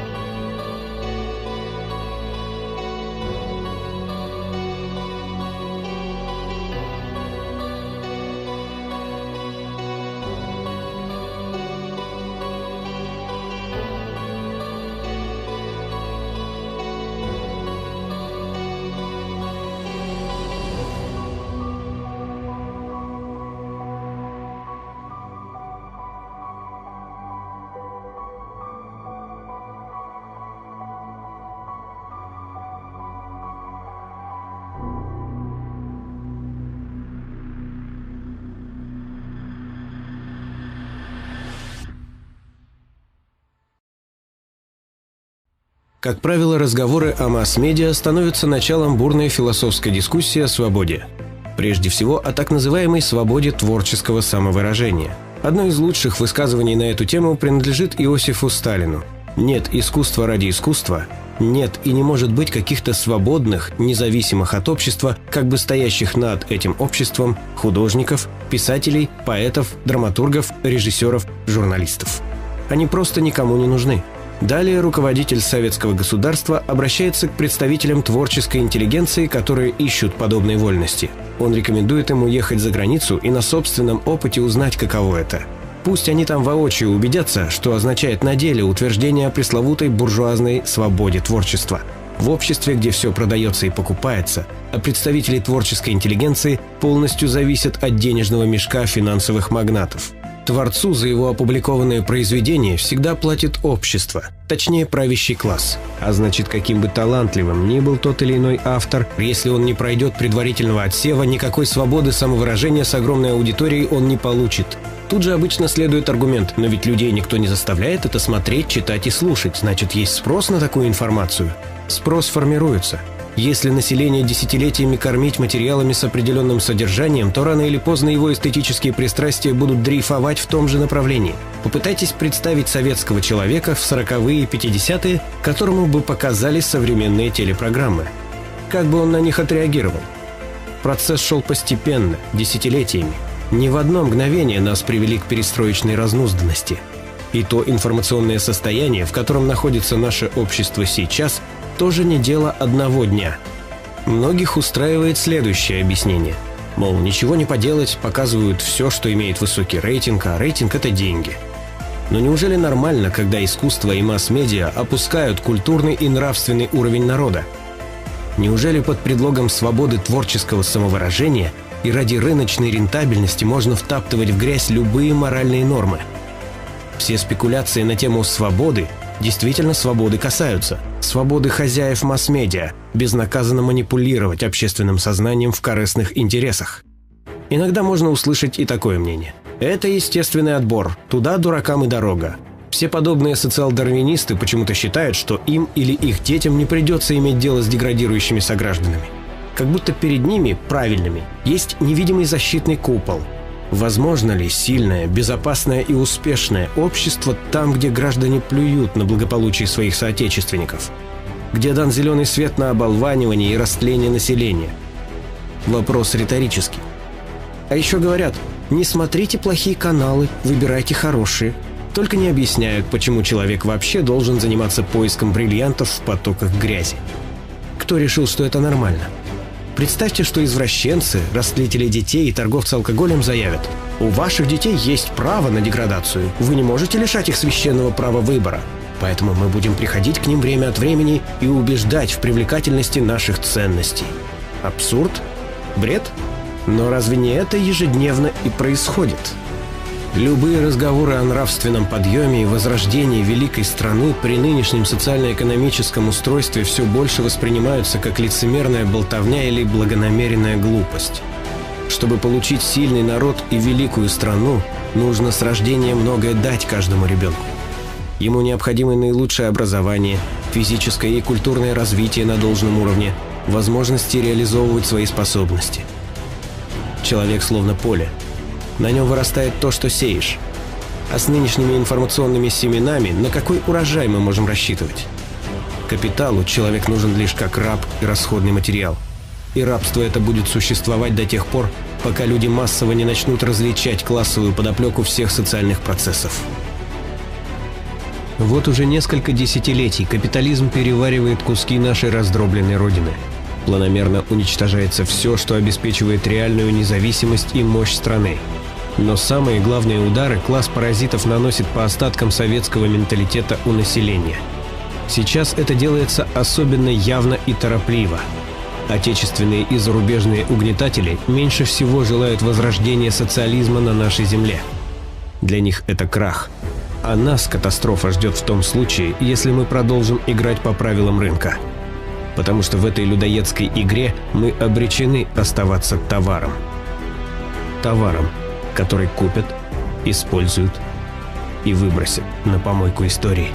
Как правило, разговоры о масс-медиа становятся началом бурной философской дискуссии о свободе. Прежде всего, о так называемой свободе творческого самовыражения. Одно из лучших высказываний на эту тему принадлежит Иосифу Сталину. Нет искусства ради искусства, нет и не может быть каких-то свободных, независимых от общества, как бы стоящих над этим обществом, художников, писателей, поэтов, драматургов, режиссеров, журналистов. Они просто никому не нужны. Далее руководитель советского государства обращается к представителям творческой интеллигенции, которые ищут подобной вольности. Он рекомендует им уехать за границу и на собственном опыте узнать, каково это. Пусть они там воочию убедятся, что означает на деле утверждение о пресловутой буржуазной свободе творчества. В обществе, где все продается и покупается, а представители творческой интеллигенции полностью зависят от денежного мешка финансовых магнатов. Творцу за его опубликованное произведение всегда платит общество, точнее правящий класс. А значит, каким бы талантливым ни был тот или иной автор, если он не пройдет предварительного отсева, никакой свободы самовыражения с огромной аудиторией он не получит. Тут же обычно следует аргумент: но ведь людей никто не заставляет это смотреть, читать и слушать, значит, есть спрос на такую информацию. Спрос формируется. Если население десятилетиями кормить материалами с определенным содержанием, то рано или поздно его эстетические пристрастия будут дрейфовать в том же направлении. Попытайтесь представить советского человека в 40-е и 50-е, которому бы показали современные телепрограммы. Как бы он на них отреагировал? Процесс шел постепенно, десятилетиями. Не в одно мгновение нас привели к перестроечной разнузданности. И то информационное состояние, в котором находится наше общество сейчас, тоже не дело одного дня. Многих устраивает следующее объяснение. Мол, ничего не поделать, показывают все, что имеет высокий рейтинг, а рейтинг – это деньги. Но неужели нормально, когда искусство и масс-медиа опускают культурный и нравственный уровень народа? Неужели под предлогом свободы творческого самовыражения и ради рыночной рентабельности можно втаптывать в грязь любые моральные нормы? Все спекуляции на тему свободы действительно свободы касаются. Свободы хозяев масс-медиа безнаказанно манипулировать общественным сознанием в корыстных интересах. Иногда можно услышать и такое мнение. Это естественный отбор, туда дуракам и дорога. Все подобные социал-дарвинисты почему-то считают, что им или их детям не придется иметь дело с деградирующими согражданами. Как будто перед ними, правильными, есть невидимый защитный купол. Возможно ли сильное, безопасное и успешное общество там, где граждане плюют на благополучие своих соотечественников? Где дан зеленый свет на оболванивание и растление населения? Вопрос риторический. А еще говорят, не смотрите плохие каналы, выбирайте хорошие. Только не объясняют, почему человек вообще должен заниматься поиском бриллиантов в потоках грязи. Кто решил, что это нормально? Представьте, что извращенцы, растлители детей и торговцы алкоголем заявят: у ваших детей есть право на деградацию, вы не можете лишать их священного права выбора, поэтому мы будем приходить к ним время от времени и убеждать в привлекательности наших ценностей. Абсурд? Бред? Но разве не это ежедневно и происходит? Любые разговоры о нравственном подъеме и возрождении великой страны при нынешнем социально-экономическом устройстве все больше воспринимаются как лицемерная болтовня или благонамеренная глупость. Чтобы получить сильный народ и великую страну, нужно с рождения многое дать каждому ребенку. Ему необходимо наилучшее образование, физическое и культурное развитие на должном уровне, возможности реализовывать свои способности. Человек словно поле. На нем вырастает то, что сеешь. А с нынешними информационными семенами на какой урожай мы можем рассчитывать? Капиталу человек нужен лишь как раб и расходный материал. И рабство это будет существовать до тех пор, пока люди массово не начнут различать классовую подоплеку всех социальных процессов. Вот уже несколько десятилетий капитализм переваривает куски нашей раздробленной родины. Планомерно уничтожается все, что обеспечивает реальную независимость и мощь страны. Но самые главные удары класс паразитов наносит по остаткам советского менталитета у населения. Сейчас это делается особенно явно и торопливо. Отечественные и зарубежные угнетатели меньше всего желают возрождения социализма на нашей земле. Для них это крах. А нас катастрофа ждет в том случае, если мы продолжим играть по правилам рынка. Потому что в этой людоедской игре мы обречены оставаться товаром. Товаром, который купят, используют и выбросят на помойку истории.